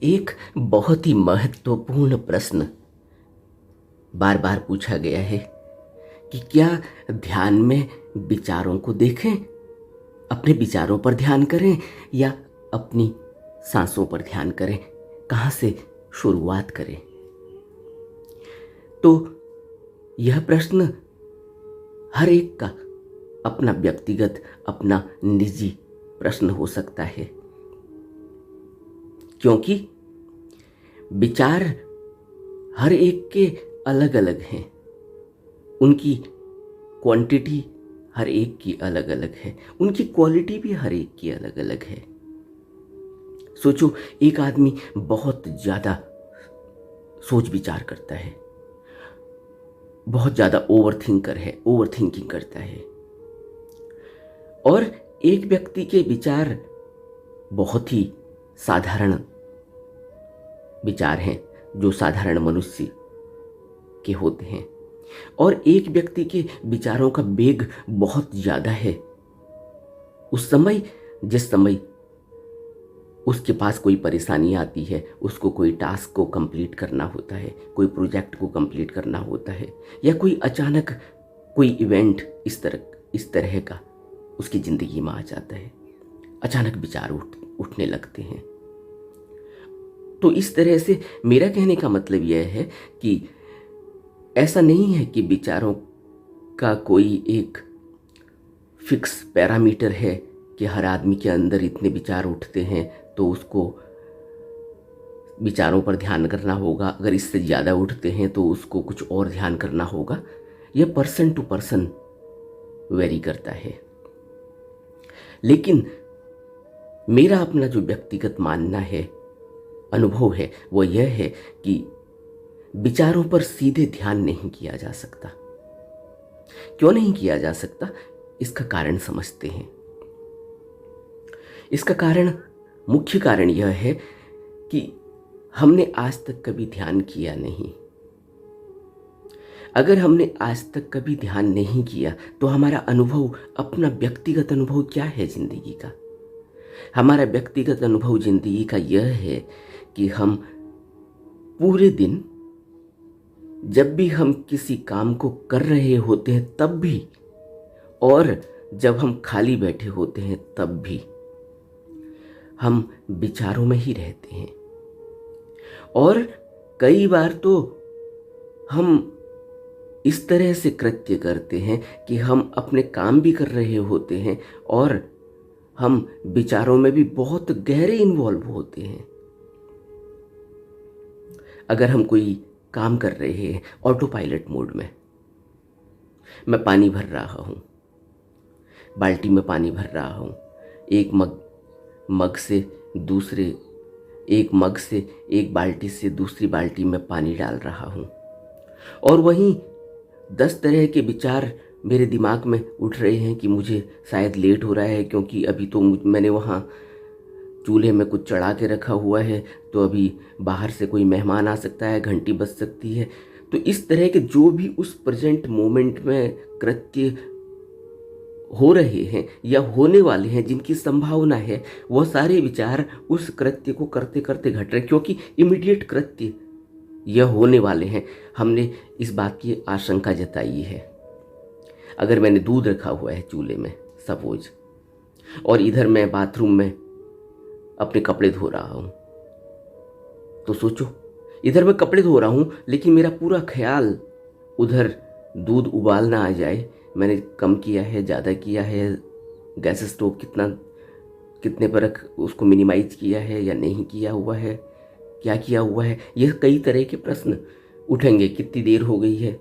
एक बहुत ही महत्वपूर्ण प्रश्न बार बार पूछा गया है कि क्या ध्यान में विचारों को देखें, अपने विचारों पर ध्यान करें या अपनी सांसों पर ध्यान करें, कहाँ से शुरुआत करें। तो यह प्रश्न हर एक का अपना व्यक्तिगत, अपना निजी प्रश्न हो सकता है, क्योंकि विचार हर एक के अलग अलग हैं, उनकी क्वांटिटी हर एक की अलग अलग है, उनकी क्वालिटी भी हर एक की अलग अलग है। सोचो, एक आदमी बहुत ज़्यादा सोच विचार करता है, बहुत ज़्यादा ओवर थिंकिंग करता है, और एक व्यक्ति के विचार बहुत ही साधारण विचार हैं जो साधारण मनुष्य के होते हैं, और एक व्यक्ति के विचारों का वेग बहुत ज़्यादा है। उस समय, जिस समय उसके पास कोई परेशानी आती है, उसको कोई टास्क को कंप्लीट करना होता है, कोई प्रोजेक्ट को कंप्लीट करना होता है, या कोई अचानक कोई इवेंट इस तरह का उसकी ज़िंदगी में आ जाता है, अचानक विचार उठने लगते हैं। तो इस तरह से मेरा कहने का मतलब यह है कि ऐसा नहीं है कि विचारों का कोई एक फिक्स पैरामीटर है कि हर आदमी के अंदर इतने विचार उठते हैं तो उसको विचारों पर ध्यान करना होगा, अगर इससे ज़्यादा उठते हैं तो उसको कुछ और ध्यान करना होगा। यह पर्सन टू पर्सन वेरी करता है। लेकिन मेरा अपना जो व्यक्तिगत मानना है, अनुभव है, वो यह है कि विचारों पर सीधे ध्यान नहीं किया जा सकता। क्यों नहीं किया जा सकता, इसका कारण समझते हैं। इसका मुख्य कारण यह है कि हमने आज तक कभी ध्यान किया नहीं। अगर हमने आज तक कभी ध्यान नहीं किया तो हमारा अनुभव, अपना व्यक्तिगत अनुभव क्या है जिंदगी का? हमारा व्यक्तिगत अनुभव जिंदगी का यह है कि हम पूरे दिन, जब भी हम किसी काम को कर रहे होते हैं तब भी, और जब हम खाली बैठे होते हैं तब भी, हम विचारों में ही रहते हैं। और कई बार तो हम इस तरह से कृत्य करते हैं कि हम अपने काम भी कर रहे होते हैं और हम विचारों में भी बहुत गहरे इन्वॉल्व होते हैं। अगर हम कोई काम कर रहे हैं ऑटो पायलट मोड में, मैं पानी भर रहा हूँ, बाल्टी में पानी भर रहा हूँ, एक मग से एक बाल्टी से दूसरी बाल्टी में पानी डाल रहा हूँ, और वहीं 10 तरह के विचार मेरे दिमाग में उठ रहे हैं कि मुझे शायद लेट हो रहा है, क्योंकि अभी तो मैंने वहाँ चूल्हे में कुछ चढ़ा के रखा हुआ है, तो अभी बाहर से कोई मेहमान आ सकता है, घंटी बज सकती है। तो इस तरह के जो भी उस प्रेजेंट मोमेंट में कृत्य हो रहे हैं या होने वाले हैं, जिनकी संभावना है, वह सारे विचार उस कृत्य को करते करते घट रहे, क्योंकि इमीडिएट कृत्य यह होने वाले हैं। हमने इस बात की आशंका जताई है। अगर मैंने दूध रखा हुआ है चूल्हे में सपोज, और इधर मैं बाथरूम में अपने कपड़े धो रहा हूँ, तो सोचो, इधर मैं कपड़े धो रहा हूँ लेकिन मेरा पूरा ख्याल उधर दूध उबाल ना आ जाए, मैंने कम किया है, ज़्यादा किया है, गैस स्टोव कितने पर उसको मिनिमाइज किया है या नहीं किया हुआ है, क्या किया हुआ है। यह कई तरह के प्रश्न उठेंगे। कितनी देर हो गई है,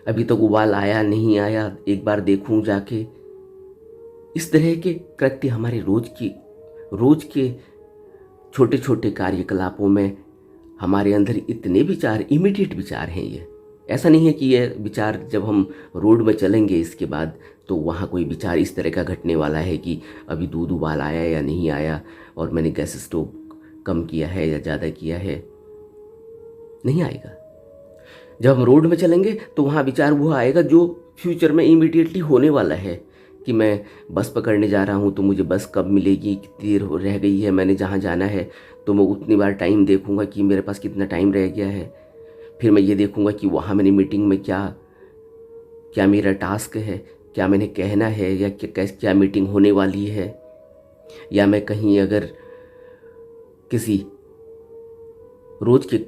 अभी तक उबाल आया नहीं आया, एक बार देखूं जाके। इस तरह के कृत्य हमारे रोज के छोटे छोटे कार्यकलापों में हमारे अंदर इतने विचार, इमीडिएट विचार हैं। ये ऐसा नहीं है कि ये विचार जब हम रोड में चलेंगे इसके बाद तो वहाँ कोई विचार इस तरह का घटने वाला है कि अभी दूध उबाल आया या नहीं आया, और मैंने गैस स्टोव कम किया है या ज़्यादा किया है। नहीं आएगा। जब हम रोड में चलेंगे तो वहाँ विचार वो आएगा जो फ्यूचर में इमीडिएटली होने वाला है कि मैं बस पकड़ने जा रहा हूँ तो मुझे बस कब मिलेगी, कितनी देर रह गई है, मैंने जहाँ जाना है तो मैं उतनी बार टाइम देखूँगा कि मेरे पास कितना टाइम रह गया है। फिर मैं ये देखूँगा कि वहाँ मैंने मीटिंग में क्या क्या मेरा टास्क है, क्या मैंने कहना है, या क्या मीटिंग होने वाली है, या मैं कहीं अगर किसी रोज़ के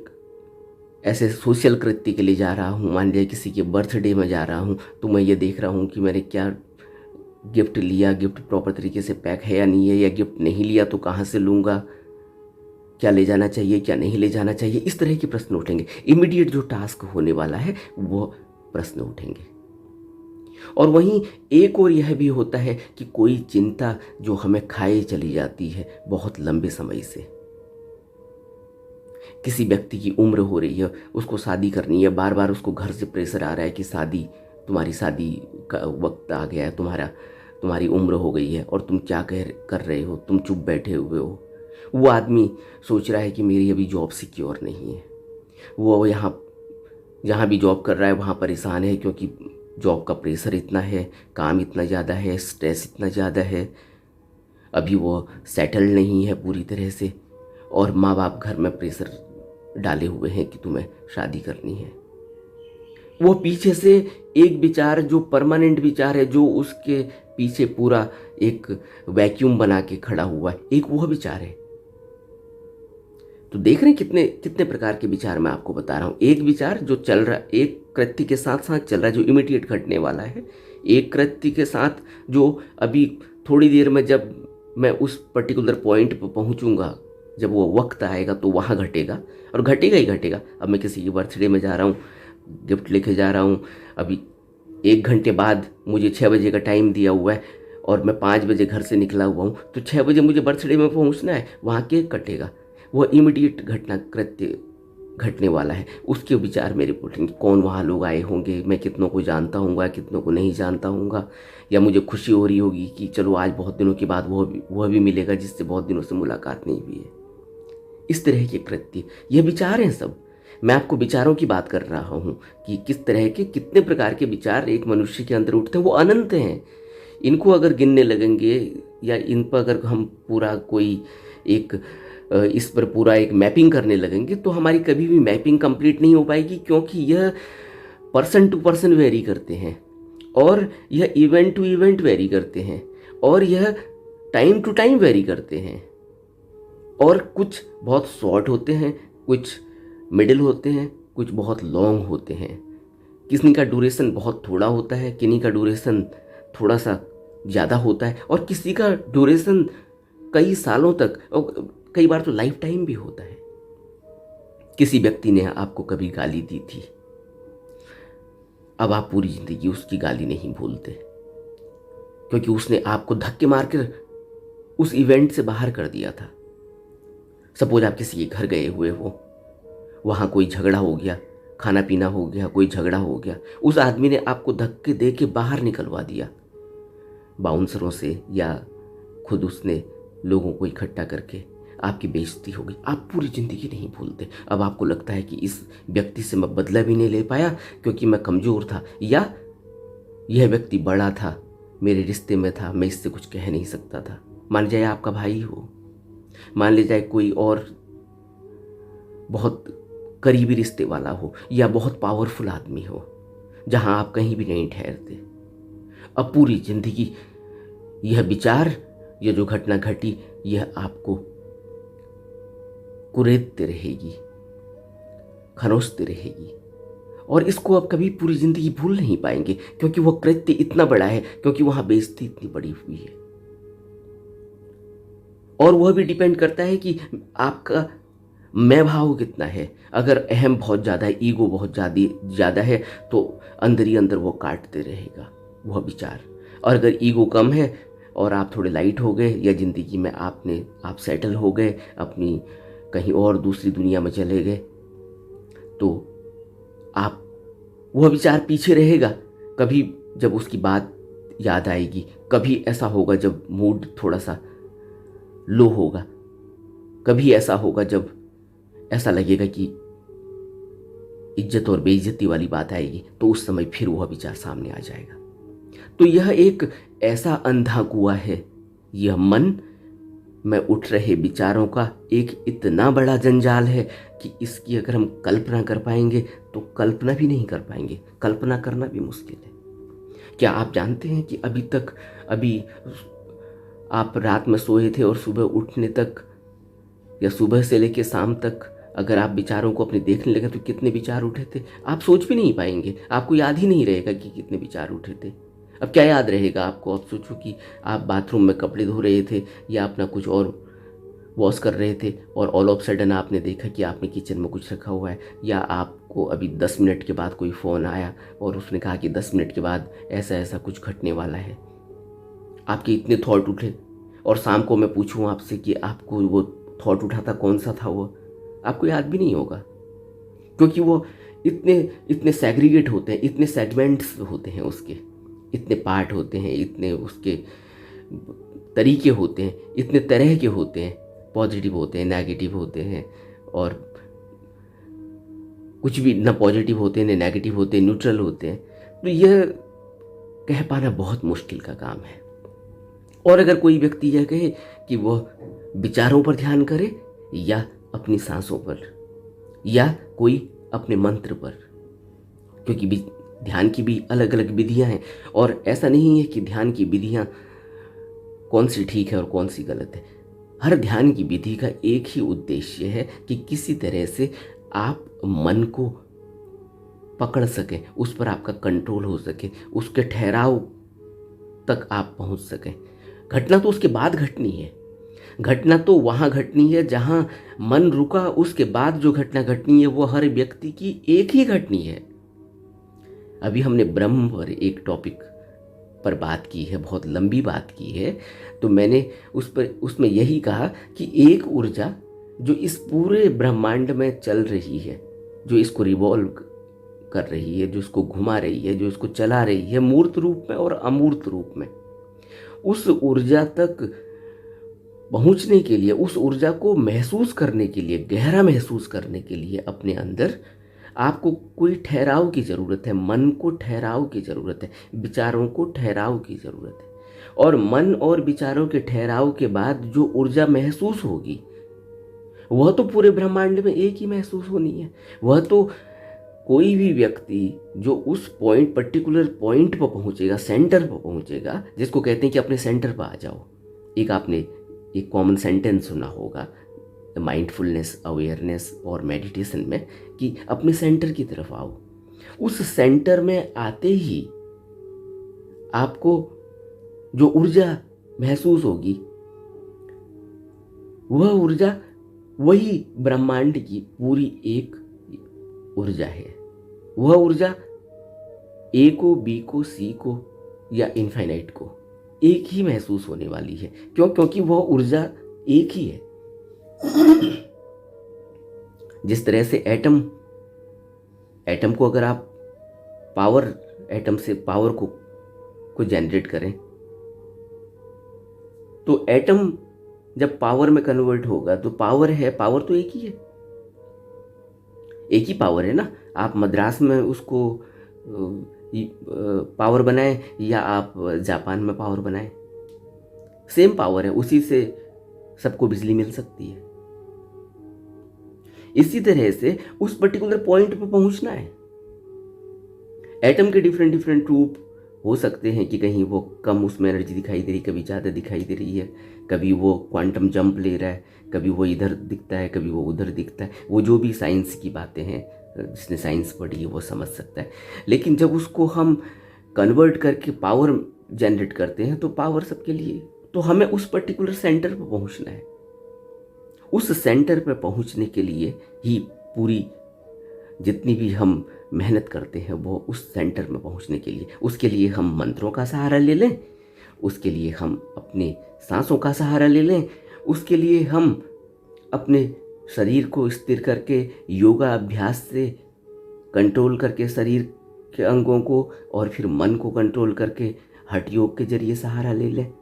ऐसे सोशल कृत्य के लिए जा रहा हूँ, मान लिया किसी के बर्थडे में जा रहा हूँ, तो मैं ये देख रहा हूँ कि मैंने क्या गिफ्ट लिया, गिफ्ट प्रॉपर तरीके से पैक है या नहीं है, या गिफ्ट नहीं लिया तो कहाँ से लूँगा, क्या ले जाना चाहिए, क्या नहीं ले जाना चाहिए। इस तरह के प्रश्न उठेंगे। इमीडिएट जो टास्क होने वाला है वो प्रश्न उठेंगे। और वहीं एक और यह भी होता है कि कोई चिंता जो हमें खाए चली जाती है बहुत लंबे समय से। किसी व्यक्ति की उम्र हो रही है, उसको शादी करनी है, बार बार उसको घर से प्रेशर आ रहा है कि तुम्हारी शादी का वक्त आ गया है, तुम्हारी उम्र हो गई है और तुम क्या कर रहे हो, तुम चुप बैठे हुए हो। वो आदमी सोच रहा है कि मेरी अभी जॉब सिक्योर नहीं है, वो जहाँ भी जॉब कर रहा है वहाँ परेशान है क्योंकि जॉब का प्रेशर इतना है, काम इतना ज़्यादा है, स्ट्रेस इतना ज़्यादा है, अभी वो सेटल नहीं है पूरी तरह से, और माँ बाप घर में प्रेशर डाले हुए हैं कि तुम्हें शादी करनी है। वो पीछे से एक विचार जो परमानेंट विचार है, जो उसके पीछे पूरा एक वैक्यूम बना के खड़ा हुआ है, एक वो विचार है। तो देख रहे हैं कितने कितने प्रकार के विचार मैं आपको बता रहा हूँ। एक विचार जो चल रहा, एक कृत्य के साथ साथ चल रहा है जो इमीडिएट घटने वाला है, एक कृत्य के साथ जो अभी थोड़ी देर में जब मैं उस पर्टिकुलर पॉइंट पर पहुँचूँगा, जब वो वक्त आएगा तो वहाँ घटेगा, और घटेगा ही घटेगा। अब मैं किसी के बर्थडे में जा रहा हूँ, गिफ्ट लेके जा रहा हूँ, अभी 1 घंटे बाद मुझे 6 बजे का टाइम दिया हुआ है और मैं 5 बजे घर से निकला हुआ हूँ, तो 6 बजे मुझे बर्थडे में पहुँचना है, वहाँ केक कटेगा। वो इमीडिएट घटना कृत्य घटने वाला है, उसके विचार मेरे उठेंगे। कौन वहाँ लोग आए होंगे, मैं कितनों को जानता हूँगा, कितनों को नहीं जानता हूँगा, या मुझे खुशी हो रही होगी कि चलो आज बहुत दिनों के बाद वह भी मिलेगा जिससे बहुत दिनों से मुलाकात नहीं हुई है। इस तरह के कृत्य, ये विचार हैं सब। मैं आपको विचारों की बात कर रहा हूँ कि किस तरह के कितने प्रकार के विचार एक मनुष्य के अंदर उठते हैं। वो अनंत हैं। इनको अगर गिनने लगेंगे या इन पर अगर हम पूरा कोई एक इस पर पूरा एक मैपिंग करने लगेंगे तो हमारी कभी भी मैपिंग कंप्लीट नहीं हो पाएगी, क्योंकि यह पर्सन टू पर्सन वेरी करते हैं, और यह इवेंट टू इवेंट वेरी करते हैं, और यह टाइम टू टाइम वेरी करते हैं। और कुछ बहुत शॉर्ट होते हैं, कुछ मिडिल होते हैं, कुछ बहुत लॉन्ग होते हैं। किसी का ड्यूरेशन बहुत थोड़ा होता है, किन्हीं का ड्यूरेशन थोड़ा सा ज़्यादा होता है, और किसी का ड्यूरेशन कई सालों तक, और कई बार तो लाइफ टाइम भी होता है। किसी व्यक्ति ने आपको कभी गाली दी थी, अब आप पूरी जिंदगी उसकी गाली नहीं भूलते, क्योंकि उसने आपको धक्के मारकर उस इवेंट से बाहर कर दिया था। सपोज आप किसी के घर गए हुए हो, वहाँ कोई झगड़ा हो गया, खाना पीना हो गया, कोई झगड़ा हो गया, उस आदमी ने आपको धक्के दे के बाहर निकलवा दिया बाउंसरों से, या खुद उसने लोगों को इकट्ठा करके आपकी बेइज्जती हो गई। आप पूरी ज़िंदगी नहीं भूलते। अब आपको लगता है कि इस व्यक्ति से मैं बदला भी नहीं ले पाया क्योंकि मैं कमज़ोर था, या यह व्यक्ति बड़ा था, मेरे रिश्ते में था, मैं इससे कुछ कह नहीं सकता था। मान जाए आपका भाई हो, मान ले जाए कोई और बहुत करीबी रिश्ते वाला हो, या बहुत पावरफुल आदमी हो जहां आप कहीं भी नहीं ठहरते। अब पूरी जिंदगी यह विचार, यह जो घटना घटी, यह आपको कुरेदते रहेगी, खरोंचते रहेगी, और इसको अब कभी पूरी जिंदगी भूल नहीं पाएंगे, क्योंकि वह कृत्य इतना बड़ा है, क्योंकि वहां बेइज्जती इतनी बड़ी हुई है। और वह भी डिपेंड करता है कि आपका मैं भाव कितना है। अगर अहम बहुत ज़्यादा है, ईगो बहुत ज़्यादा है, तो अंदर ही अंदर वो काटते रहेगा वह विचार। और अगर ईगो कम है और आप थोड़े लाइट हो गए, या ज़िंदगी में आप सेटल हो गए, अपनी कहीं और दूसरी दुनिया में चले गए, तो आप वह विचार पीछे रहेगा। कभी जब उसकी बात याद आएगी, कभी ऐसा होगा जब मूड थोड़ा सा लो होगा, कभी ऐसा होगा जब ऐसा लगेगा कि इज्जत और बेइज्जती वाली बात आएगी, तो उस समय फिर वह विचार सामने आ जाएगा। तो यह एक ऐसा अंधा कुआं है यह मन में उठ रहे विचारों का एक इतना बड़ा जंजाल है कि इसकी अगर हम कल्पना कर पाएंगे तो कल्पना भी नहीं कर पाएंगे, कल्पना करना भी मुश्किल है। क्या आप जानते हैं कि अभी आप रात में सोए थे और सुबह उठने तक या सुबह से लेकर शाम तक अगर आप विचारों को अपने देखने लगे तो कितने विचार उठे थे आप सोच भी नहीं पाएंगे, आपको याद ही नहीं रहेगा कि कितने विचार उठे थे। अब क्या याद रहेगा आपको? अब सोचो कि आप बाथरूम में कपड़े धो रहे थे या अपना कुछ और वॉश कर रहे थे और ऑल ऑफ सडन आपने देखा कि आपने किचन में कुछ रखा हुआ है, या आपको अभी 10 मिनट के बाद कोई फ़ोन आया और उसने कहा कि 10 मिनट के बाद ऐसा ऐसा कुछ घटने वाला है। आपके इतने थॉट उठे और शाम को मैं पूछूं आपसे कि आपको वो थॉट उठा था कौन सा था, वो आपको याद भी नहीं होगा, क्योंकि वो इतने सेग्रीगेट होते हैं, इतने सेगमेंट्स होते हैं उसके, इतने पार्ट होते हैं, इतने उसके तरीके होते हैं, इतने तरह के होते हैं, पॉजिटिव होते हैं, नेगेटिव होते हैं, और कुछ भी ना पॉजिटिव होते हैं ना नेगेटिव होते हैं, न्यूट्रल होते हैं। तो यह कह पाना बहुत मुश्किल का काम है। और अगर कोई व्यक्ति यह कहे कि वह विचारों पर ध्यान करे या अपनी सांसों पर या कोई अपने मंत्र पर, क्योंकि ध्यान की भी अलग अलग विधियां हैं और ऐसा नहीं है कि ध्यान की विधियां कौन सी ठीक है और कौन सी गलत है। हर ध्यान की विधि का एक ही उद्देश्य है कि किसी तरह से आप मन को पकड़ सकें, उस पर आपका कंट्रोल हो सके, उसके ठहराव तक आप पहुंच सकें। घटना तो उसके बाद घटनी है, घटना तो वहाँ घटनी है जहाँ मन रुका, उसके बाद जो घटना घटनी है वो हर व्यक्ति की एक ही घटनी है। अभी हमने ब्रह्म पर एक टॉपिक पर बात की है, बहुत लंबी बात की है, तो मैंने उसमें यही कहा कि एक ऊर्जा जो इस पूरे ब्रह्मांड में चल रही है, जो इसको रिवॉल्व कर रही है, जो इसको घुमा रही है, जो इसको चला रही है, मूर्त रूप में और अमूर्त रूप में, उस ऊर्जा तक पहुंचने के लिए, उस ऊर्जा को महसूस करने के लिए, गहरा महसूस करने के लिए अपने अंदर आपको कोई ठहराव की ज़रूरत है, मन को ठहराव की ज़रूरत है, विचारों को ठहराव की ज़रूरत है। और मन और विचारों के ठहराव के बाद जो ऊर्जा महसूस होगी वह तो पूरे ब्रह्मांड में एक ही महसूस होनी है। वह तो कोई भी व्यक्ति जो उस पर्टिकुलर पॉइंट पर पहुंचेगा, सेंटर पर पहुंचेगा, जिसको कहते हैं कि अपने सेंटर पर आ जाओ। आपने एक कॉमन सेंटेंस सुना होगा माइंडफुलनेस, अवेयरनेस और मेडिटेशन में कि अपने सेंटर की तरफ आओ। उस सेंटर में आते ही आपको जो ऊर्जा महसूस होगी वह ऊर्जा वही ब्रह्मांड की पूरी एक ऊर्जा है। वह ऊर्जा ए को, बी को, सी को या इनफाइनाइट को एक ही महसूस होने वाली है। क्योंकि वह ऊर्जा एक ही है। जिस तरह से एटम को अगर आप एटम से पावर को जनरेट करें तो एटम जब पावर में कन्वर्ट होगा तो पावर तो एक ही है, एक ही पावर है ना। आप मद्रास में उसको पावर बनाएं या आप जापान में पावर बनाएं, सेम पावर है, उसी से सबको बिजली मिल सकती है। इसी तरह से उस पर्टिकुलर पॉइंट पर पहुंचना है। एटम के डिफरेंट रूप हो सकते हैं कि कहीं वो कम उसमें एनर्जी दिखाई दे रही, कभी ज़्यादा दिखाई दे रही है, कभी वो क्वांटम जंप ले रहा है, कभी वो इधर दिखता है, कभी वो उधर दिखता है। वो जो भी साइंस की बातें हैं, जिसने साइंस पढ़ी है वो समझ सकता है। लेकिन जब उसको हम कन्वर्ट करके पावर जनरेट करते हैं तो पावर सबके लिए, तो हमें उस पर्टिकुलर सेंटर पर पहुंचना है। उस सेंटर पर पहुंचने के लिए ही पूरी जितनी भी हम मेहनत करते हैं वो उस सेंटर में पहुंचने के लिए, उसके लिए हम मंत्रों का सहारा ले लें, उसके लिए हम अपने सांसों का सहारा ले लें, उसके लिए हम अपने शरीर को स्थिर करके योगा अभ्यास से कंट्रोल करके शरीर के अंगों को, और फिर मन को कंट्रोल करके हठ योग के जरिए सहारा ले लें।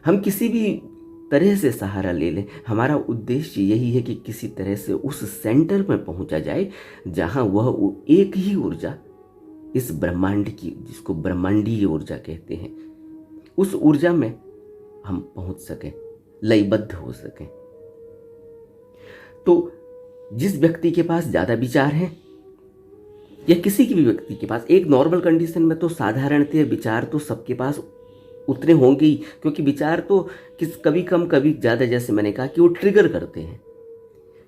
हम किसी भी तरह से सहारा ले लें, हमारा उद्देश्य यही है कि किसी तरह से उस सेंटर में पहुंचा जाए जहां वह एक ही ऊर्जा, इस ब्रह्मांड की, जिसको ब्रह्मांडीय ऊर्जा कहते हैं, उस ऊर्जा में हम पहुंच सकें, लयबद्ध हो सकें। तो जिस व्यक्ति के पास ज़्यादा विचार हैं या किसी की भी व्यक्ति के पास, एक नॉर्मल कंडीशन में तो साधारणतः विचार तो सबके पास उतने होंगे ही, क्योंकि विचार तो कभी कम कभी ज़्यादा, जैसे मैंने कहा कि वो ट्रिगर करते हैं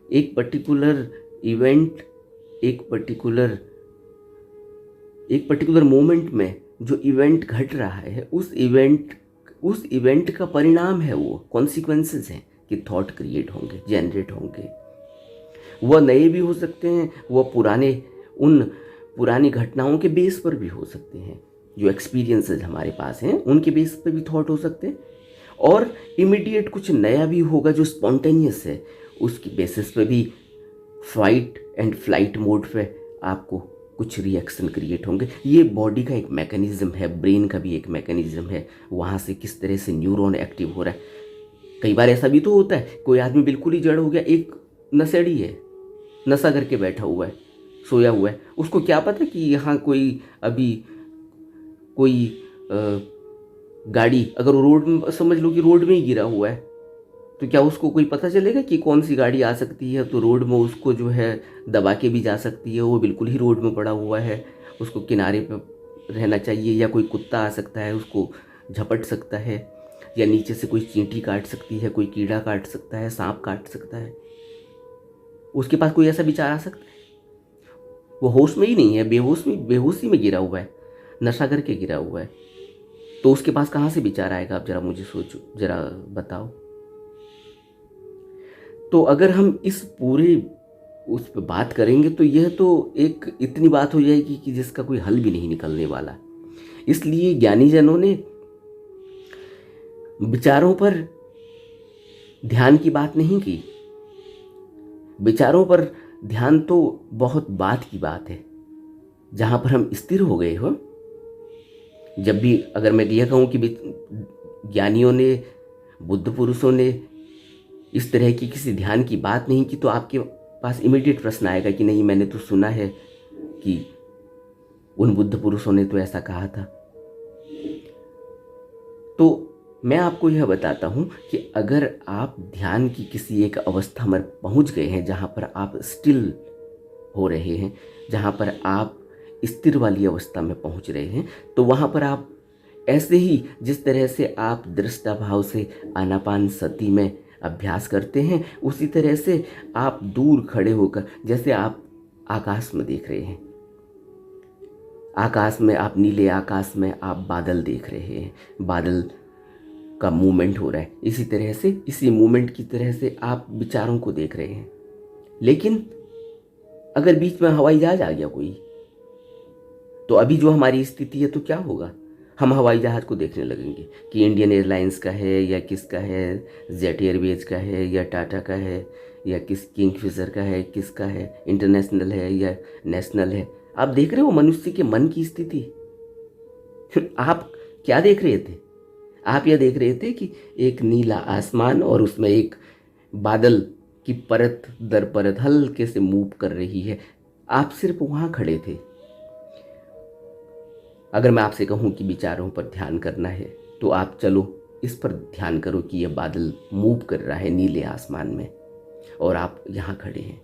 एक पर्टिकुलर इवेंट, एक पर्टिकुलर मोमेंट में जो इवेंट घट रहा है, उस इवेंट का परिणाम है, वो कॉन्सिक्वेंसेस हैं कि थॉट क्रिएट होंगे, जनरेट होंगे। वह नए भी हो सकते हैं, वह पुरानी घटनाओं के बेस पर भी हो सकते हैं, जो एक्सपीरियंसेस हमारे पास हैं उनके बेस पर भी थॉट हो सकते हैं, और इमीडिएट कुछ नया भी होगा जो स्पॉन्टेनियस है, उसकी बेसिस पे भी फाइट एंड फ्लाइट मोड पे आपको कुछ रिएक्शन क्रिएट होंगे। ये बॉडी का एक मैकेनिज्म है, ब्रेन का भी एक मैकेनिज्म है, वहाँ से किस तरह से न्यूरॉन एक्टिव हो रहा है। कई बार ऐसा भी तो होता है, कोई आदमी बिल्कुल ही जड़ हो गया, एक नशेड़ी है, नशा करके बैठा हुआ है, सोया हुआ है, उसको क्या पता कि यहाँ कोई गाड़ी, अगर रोड में, समझ लो कि रोड में ही गिरा हुआ है, तो क्या उसको कोई पता चलेगा कि कौन सी गाड़ी आ सकती है? तो रोड में उसको जो है दबा के भी जा सकती है, वो बिल्कुल ही रोड में पड़ा हुआ है, उसको किनारे पर रहना चाहिए। या कोई कुत्ता आ सकता है, उसको झपट सकता है, या नीचे से कोई चींटी काट सकती है, कोई कीड़ा काट सकता है, सांप काट सकता है। उसके पास कोई ऐसा विचार आ सकता है? वो होश में ही नहीं है, बेहोशी में गिरा हुआ है, नशा करके गिरा हुआ है, तो उसके पास कहाँ से विचार आएगा? आप जरा मुझे सोचो, जरा बताओ। तो अगर हम इस पूरे उस पर बात करेंगे तो यह तो एक इतनी बात हो जाएगी कि जिसका कोई हल भी नहीं निकलने वाला। इसलिए ज्ञानी जनों ने विचारों पर ध्यान की बात नहीं की। विचारों पर ध्यान तो बहुत बात की बात है, जहाँ पर हम स्थिर हो गए हो। जब भी अगर मैं यह कहूँ कि ज्ञानियों ने, बुद्ध पुरुषों ने इस तरह की किसी ध्यान की बात नहीं की, तो आपके पास इमीडिएट प्रश्न आएगा कि नहीं, मैंने तो सुना है कि उन बुद्ध पुरुषों ने तो ऐसा कहा था। तो मैं आपको यह बताता हूँ कि अगर आप ध्यान की किसी एक अवस्था में पहुँच गए हैं, जहाँ पर आप स्टिल हो रहे हैं, जहाँ पर आप स्थिर वाली अवस्था में पहुँच रहे हैं, तो वहाँ पर आप ऐसे ही, जिस तरह से आप दृष्टाभाव से आनापान सती में अभ्यास करते हैं, उसी तरह से आप दूर खड़े होकर, जैसे आप आकाश में देख रहे हैं, आकाश में आप, नीले आकाश में आप बादल देख रहे हैं, बादल का मूवमेंट हो रहा है, इसी तरह से, इसी मूवमेंट की तरह से आप विचारों को देख रहे हैं। लेकिन अगर बीच में हवाई जहाज आ गया कोई, तो अभी जो हमारी स्थिति है, तो क्या होगा? हम हवाई जहाज़ को देखने लगेंगे कि इंडियन एयरलाइंस का है या किसका है, जेट एयरवेज का है या टाटा का है या किंगफिशर का है, किसका है, इंटरनेशनल है या नेशनल है। आप देख रहे हो मनुष्य के मन की स्थिति। आप क्या देख रहे थे? आप यह देख रहे थे कि एक नीला आसमान और उसमें एक बादल की परत दर परत हल्के से मूव कर रही है। आप सिर्फ वहाँ खड़े थे। अगर मैं आपसे कहूँ कि विचारों पर ध्यान करना है, तो आप चलो इस पर ध्यान करो कि यह बादल मूव कर रहा है नीले आसमान में और आप यहाँ खड़े हैं।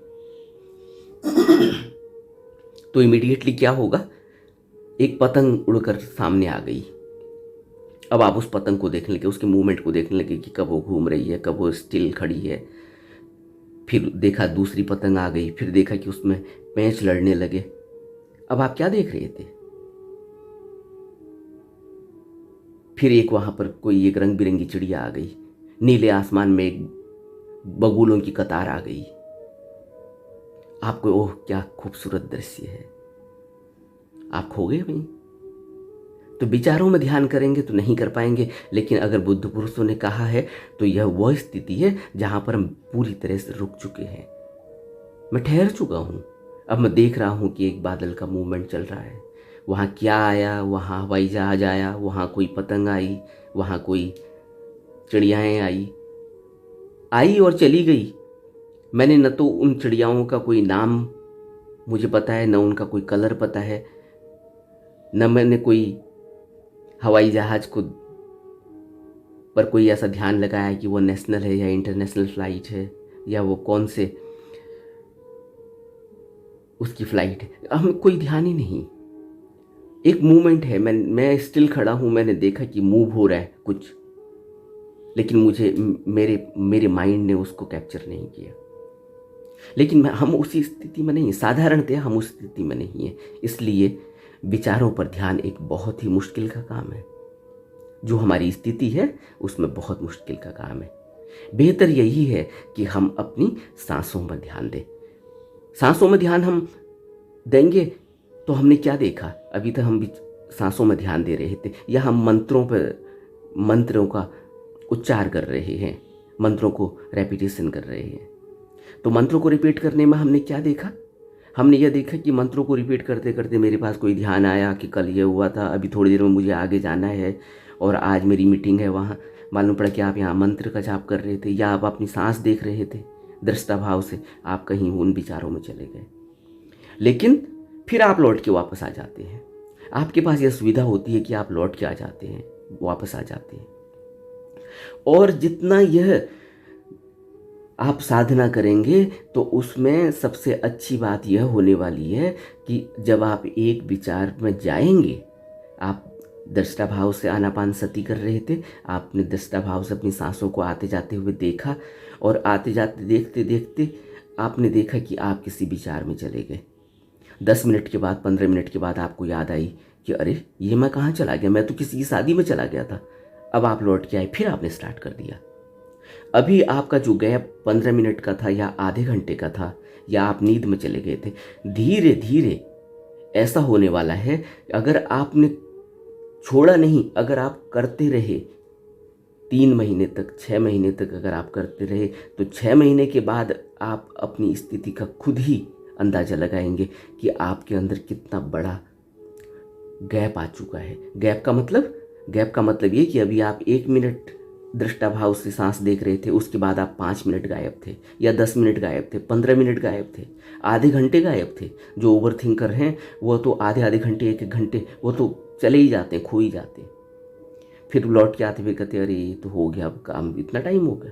तो इमीडिएटली क्या होगा? एक पतंग उड़कर सामने आ गई। अब आप उस पतंग को देखने लगे, उसके मूवमेंट को देखने लगे कि कब वो घूम रही है, कब वो स्टिल खड़ी है। फिर देखा दूसरी पतंग आ गई, फिर देखा कि उसमें पैंच लड़ने लगे। अब आप क्या देख रहे थे? फिर एक वहाँ पर कोई एक रंग बिरंगी चिड़िया आ गई, नीले आसमान में एक बगुलों की कतार आ गई। आपको ओह क्या खूबसूरत दृश्य है, आप खो गए वहीं। तो विचारों में ध्यान करेंगे तो नहीं कर पाएंगे, लेकिन अगर बुद्ध पुरुषों ने कहा है तो यह वह स्थिति है जहाँ पर हम पूरी तरह से रुक चुके हैं। मैं ठहर चुका हूँ, अब मैं देख रहा हूँ कि एक बादल का मूवमेंट चल रहा है। वहाँ क्या आया? वहाँ हवाई जहाज आया, वहाँ कोई पतंग आई, वहाँ कोई चिड़ियाएँ आई और चली गई। मैंने न तो उन चिड़ियाओं का कोई नाम मुझे पता है, न उनका कोई कलर पता है, न मैंने कोई हवाई जहाज को पर कोई ऐसा ध्यान लगाया कि वो नेशनल है या इंटरनेशनल फ़्लाइट है, या वो कौन से उसकी फ़्लाइट है, हमें कोई ध्यान ही नहीं। एक मूवमेंट है, मैं स्टिल खड़ा हूँ, मैंने देखा कि मूव हो रहा है कुछ, लेकिन मुझे मेरे मेरे माइंड ने उसको कैप्चर नहीं किया। लेकिन हम उसी स्थिति में नहीं, साधारणतः हम उस स्थिति में नहीं है। इसलिए विचारों पर ध्यान एक बहुत ही मुश्किल का काम है। जो हमारी स्थिति है उसमें बहुत मुश्किल का काम है। बेहतर यही है कि हम अपनी सांसों में ध्यान दें। सांसों में ध्यान हम देंगे तो हमने क्या देखा, अभी तक हम सांसों में ध्यान दे रहे थे, या हम मंत्रों का उच्चार कर रहे हैं, मंत्रों को रेपिटेशन कर रहे हैं। तो मंत्रों को रिपीट करने में हमने क्या देखा, हमने यह देखा कि मंत्रों को रिपीट करते करते मेरे पास कोई ध्यान आया कि कल ये हुआ था, अभी थोड़ी देर में मुझे आगे जाना है, और आज मेरी मीटिंग है वहाँ। मालूम पड़ा कि आप यहाँ मंत्र का जाप कर रहे थे, या आप अपनी सांस देख रहे थे, दृष्टा भाव से आप कहीं उन विचारों में चले गए। लेकिन फिर आप लौट के वापस आ जाते हैं। आपके पास यह सुविधा होती है कि आप लौट के आ जाते हैं, वापस आ जाते हैं। और जितना यह आप साधना करेंगे तो उसमें सबसे अच्छी बात यह होने वाली है कि जब आप एक विचार में जाएंगे, आप दृष्टा भाव से आनापान सती कर रहे थे, आपने दृष्टा भाव से अपनी सांसों को आते जाते हुए देखा, और आते जाते देखते देखते आपने देखा कि आप किसी विचार में चले गए। 10 मिनट के बाद, 15 मिनट के बाद आपको याद आई कि अरे ये मैं कहाँ चला गया, मैं तो किसी की शादी में चला गया था। अब आप लौट के आए, फिर आपने स्टार्ट कर दिया। अभी आपका जो गैप 15 मिनट का था या आधे घंटे का था, या आप नींद में चले गए थे, धीरे धीरे ऐसा होने वाला है। अगर आपने छोड़ा नहीं, अगर आप करते रहे 3 महीने तक, 6 महीने तक अगर आप करते रहे, तो 6 महीने के बाद आप अपनी स्थिति का खुद ही अंदाज़ा लगाएंगे कि आपके अंदर कितना बड़ा गैप आ चुका है। गैप का मतलब ये कि अभी आप 1 मिनट दृष्टा भाव से सांस देख रहे थे, उसके बाद आप 5 मिनट गायब थे, या 10 मिनट गायब थे, 15 मिनट गायब थे, आधे घंटे गायब थे। जो ओवर थिंकर हैं वो तो आधे घंटे, 1 घंटे वो तो चले ही जाते हैं, खो ही जाते हैं। फिर लौट के आते हुए कहते अरे ये तो हो गया, अब काम इतना टाइम हो गया।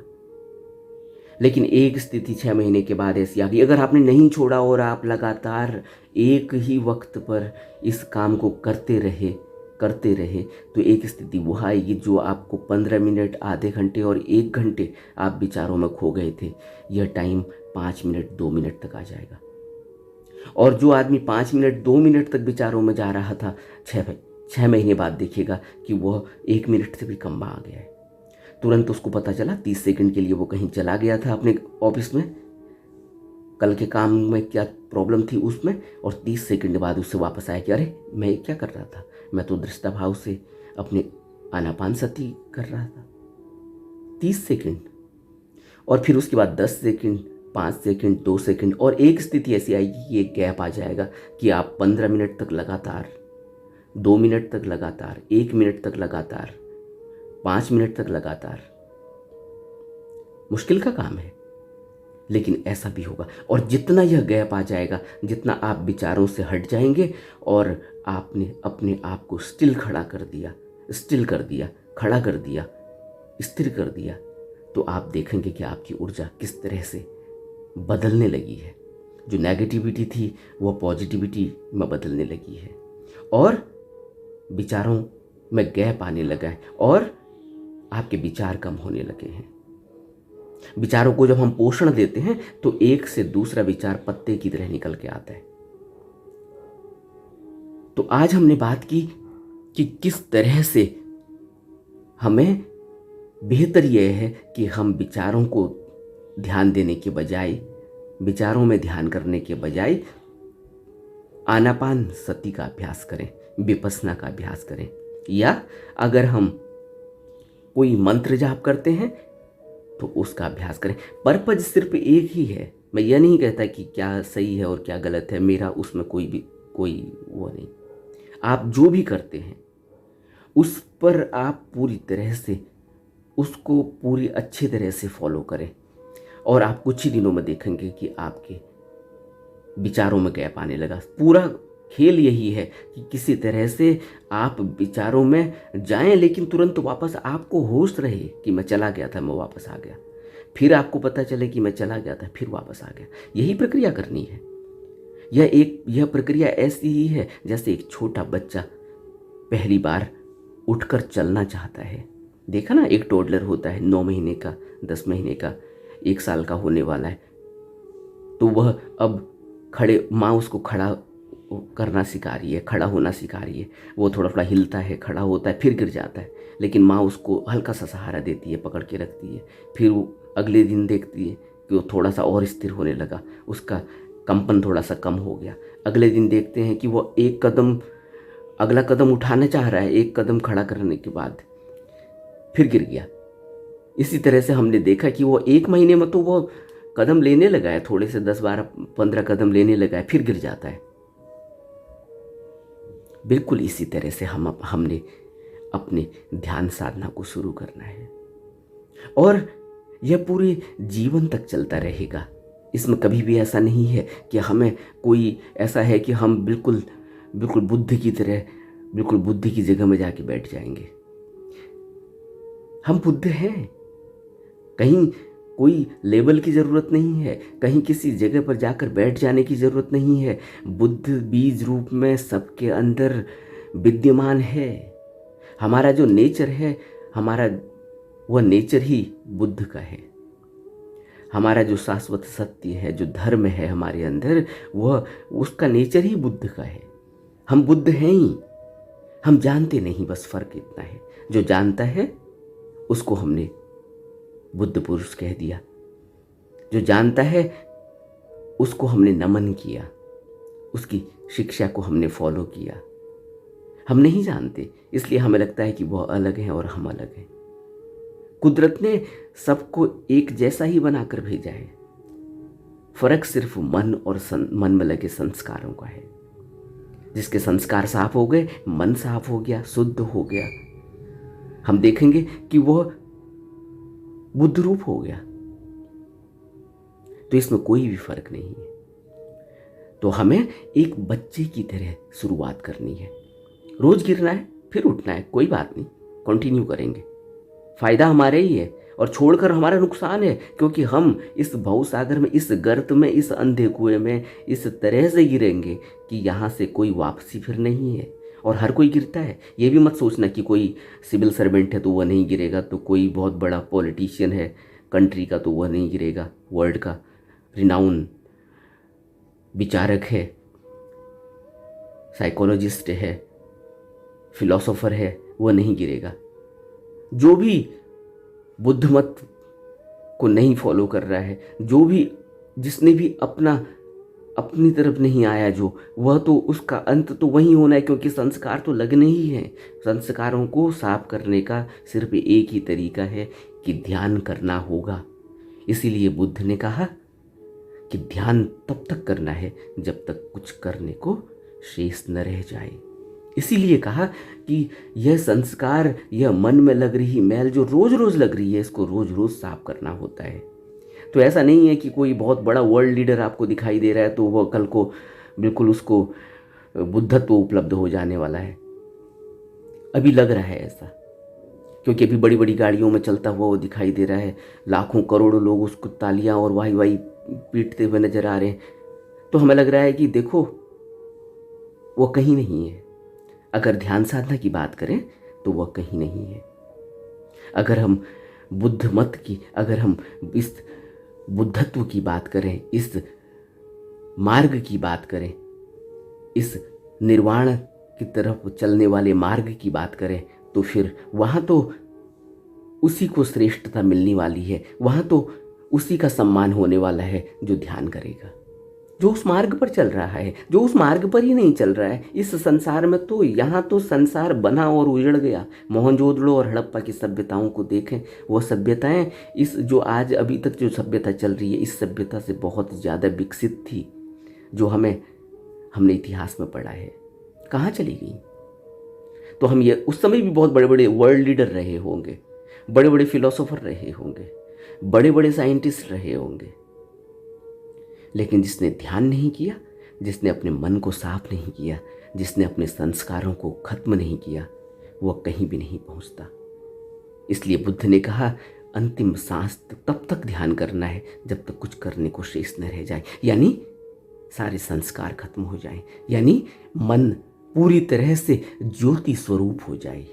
लेकिन एक स्थिति 6 महीने के बाद ऐसी आ गई, अगर आपने नहीं छोड़ा और आप लगातार एक ही वक्त पर इस काम को करते रहे, तो एक स्थिति वो आएगी जो आपको 15 मिनट, आधे घंटे और 1 घंटे आप विचारों में खो गए थे, यह टाइम 5 मिनट, 2 मिनट तक आ जाएगा। और जो आदमी 5 मिनट, 2 मिनट तक विचारों में जा रहा था, 6 महीने बाद देखेगा कि वह 1 मिनट से भी कम आ गया है। तुरंत उसको पता चला, 30 सेकंड के लिए वो कहीं चला गया था अपने ऑफिस में, कल के काम में क्या प्रॉब्लम थी उसमें, और 30 सेकंड बाद उससे वापस आया कि अरे मैं क्या कर रहा था, मैं तो दृष्टा भाव से अपने आनापान सती कर रहा था। 30 सेकंड, और फिर उसके बाद 10 सेकंड, 5 सेकंड, 2 सेकंड, और एक स्थिति ऐसी आएगी कि एक गैप आ जाएगा कि आप 15 मिनट तक लगातार, 2 मिनट तक लगातार, 1 मिनट तक लगातार, 5 मिनट तक लगातार। मुश्किल का काम है, लेकिन ऐसा भी होगा। और जितना यह गैप आ जाएगा, जितना आप विचारों से हट जाएंगे और आपने अपने आप को स्टिल कर दिया, खड़ा कर दिया, स्थिर कर दिया, तो आप देखेंगे कि आपकी ऊर्जा किस तरह से बदलने लगी है। जो नेगेटिविटी थी वह पॉजिटिविटी में बदलने लगी है, और विचारों में गैप आने लगा है, और आपके विचार कम होने लगे हैं। विचारों को जब हम पोषण देते हैं तो एक से दूसरा विचार पत्ते की तरह निकल के आता है। तो आज हमने बात की कि किस तरह से हमें, बेहतर यह है कि हम विचारों को ध्यान देने के बजाय, विचारों में ध्यान करने के बजाय आनापान सती का अभ्यास करें, विपस्सना का अभ्यास करें, या अगर हम कोई मंत्र जाप करते हैं तो उसका अभ्यास करें। पर्पज सिर्फ एक ही है। मैं यह नहीं कहता कि क्या सही है और क्या गलत है, मेरा उसमें कोई वो नहीं। आप जो भी करते हैं उस पर आप पूरी तरह से उसको पूरी अच्छी तरह से फॉलो करें, और आप कुछ ही दिनों में देखेंगे कि आपके विचारों में गैप आने लगा। पूरा खेल यही है कि किसी तरह से आप विचारों में जाएं, लेकिन तुरंत वापस आपको होश रहे कि मैं चला गया था, मैं वापस आ गया। फिर आपको पता चले कि मैं चला गया था, फिर वापस आ गया। यही प्रक्रिया करनी है। यह प्रक्रिया ऐसी ही है जैसे एक छोटा बच्चा पहली बार उठकर चलना चाहता है। देखा ना, एक टोडलर होता है 9 महीने का, 10 महीने का, 1 साल का होने वाला है, तो वह अब माँ उसको खड़ा करना सिखा रही है, खड़ा होना सिखा रही है। वो थोड़ा थोड़ा हिलता है, खड़ा होता है, फिर गिर जाता है, लेकिन माँ उसको हल्का सा सहारा देती है, पकड़ के रखती है। फिर वो अगले दिन देखती है कि वो थोड़ा सा और स्थिर होने लगा, उसका कंपन थोड़ा सा कम हो गया। अगले दिन देखते हैं कि वो अगला कदम उठाना चाह रहा है, एक कदम खड़ा करने के बाद फिर गिर गया। इसी तरह से हमने देखा कि वो 1 महीने में तो वो कदम लेने लगा है, थोड़े से 10, 12, 15 कदम लेने लगा है, फिर गिर जाता है। बिल्कुल इसी तरह से हमने अपने ध्यान साधना को शुरू करना है, और यह पूरे जीवन तक चलता रहेगा। इसमें कभी भी ऐसा नहीं है कि हमें कोई ऐसा है कि हम बिल्कुल बिल्कुल बुद्ध की तरह, बिल्कुल बुद्ध की जगह में जाके बैठ जाएंगे। हम बुद्ध हैं, कहीं कोई लेवल की ज़रूरत नहीं है, कहीं किसी जगह पर जाकर बैठ जाने की ज़रूरत नहीं है। बुद्ध बीज रूप में सबके अंदर विद्यमान है। हमारा जो नेचर है, वह नेचर ही बुद्ध का है। हमारा जो शाश्वत सत्य है, जो धर्म है हमारे अंदर, वह उसका नेचर ही बुद्ध का है। हम बुद्ध हैं ही, हम जानते नहीं, बस फर्क इतना है। जो जानता है उसको हमने बुद्ध पुरुष कह दिया, जो जानता है उसको हमने नमन किया, उसकी शिक्षा को हमने फॉलो किया। हम नहीं जानते, इसलिए हमें लगता है कि वह अलग है और हम अलग हैं। कुदरत ने सबको एक जैसा ही बनाकर भेजा है, फर्क सिर्फ मन और मन में लगे संस्कारों का है। जिसके संस्कार साफ हो गए, मन साफ हो गया, शुद्ध हो गया, हम देखेंगे कि वह बुद्ध रूप हो गया। तो इसमें कोई भी फर्क नहीं है। तो हमें एक बच्चे की तरह शुरुआत करनी है। रोज गिरना है, फिर उठना है, कोई बात नहीं, कंटिन्यू करेंगे। फायदा हमारे ही है और छोड़कर हमारा नुकसान है, क्योंकि हम इस भवसागर में, इस गर्त में, इस अंधे कुएं में इस तरह से गिरेंगे कि यहाँ से कोई वापसी फिर नहीं है। और हर कोई गिरता है। ये भी मत सोचना कि कोई सिविल सर्वेंट है तो वह नहीं गिरेगा, तो कोई बहुत बड़ा पॉलिटिशियन है कंट्री का तो वह नहीं गिरेगा, वर्ल्ड का रिनाउन विचारक है, साइकोलॉजिस्ट है, फिलोसोफर है, वह नहीं गिरेगा। जो भी बुद्ध मत को नहीं फॉलो कर रहा है, जिसने भी अपनी तरफ नहीं आया, वह तो उसका अंत तो वही होना है, क्योंकि संस्कार तो लगने ही हैं। संस्कारों को साफ करने का सिर्फ एक ही तरीका है कि ध्यान करना होगा। इसीलिए बुद्ध ने कहा कि ध्यान तब तक करना है जब तक कुछ करने को शेष न रह जाए। इसीलिए कहा कि यह संस्कार, यह मन में लग रही मैल जो रोज रोज लग रही है, इसको रोज रोज साफ करना होता है। तो ऐसा नहीं है कि कोई बहुत बड़ा वर्ल्ड लीडर आपको दिखाई दे रहा है तो वह कल को बिल्कुल उसको बुद्धत्व उपलब्ध हो जाने वाला है। अभी लग रहा है ऐसा, क्योंकि अभी बड़ी बड़ी गाड़ियों में चलता हुआ वो दिखाई दे रहा है, लाखों करोड़ों लोग उसको तालियां और वाही वाही पीटते हुए नजर आ रहे हैं। तो हमें लग रहा है कि देखो वो कहीं नहीं है। अगर ध्यान साधना की बात करें तो वह कहीं नहीं है। अगर हम बुद्ध मत की, अगर हम इस बुद्धत्व की बात करें, इस मार्ग की बात करें, इस निर्वाण की तरफ चलने वाले मार्ग की बात करें, तो फिर वहाँ तो उसी को श्रेष्ठता मिलने वाली है, वहाँ तो उसी का सम्मान होने वाला है जो ध्यान करेगा, जो उस मार्ग पर चल रहा है, जो उस मार्ग पर ही नहीं चल रहा है। इस संसार में तो, यहाँ तो संसार बना और उजड़ गया। मोहनजोदड़ो और हड़प्पा की सभ्यताओं को देखें, वो सभ्यताएं इस जो आज अभी तक जो सभ्यता चल रही है, इस सभ्यता से बहुत ज़्यादा विकसित थी, जो हमने इतिहास में पढ़ा है। कहाँ चली गई? तो हम ये उस समय भी बहुत बड़े बड़े वर्ल्ड लीडर रहे होंगे, बड़े बड़े फिलोसोफर रहे होंगे, बड़े बड़े साइंटिस्ट रहे होंगे, लेकिन जिसने ध्यान नहीं किया, जिसने अपने मन को साफ नहीं किया, जिसने अपने संस्कारों को खत्म नहीं किया, वह कहीं भी नहीं पहुंचता। इसलिए बुद्ध ने कहा, अंतिम सांस तब तक ध्यान करना है जब तक कुछ करने को शेष न रह जाए, यानी सारे संस्कार खत्म हो जाएं, यानी मन पूरी तरह से ज्योति स्वरूप हो जाए।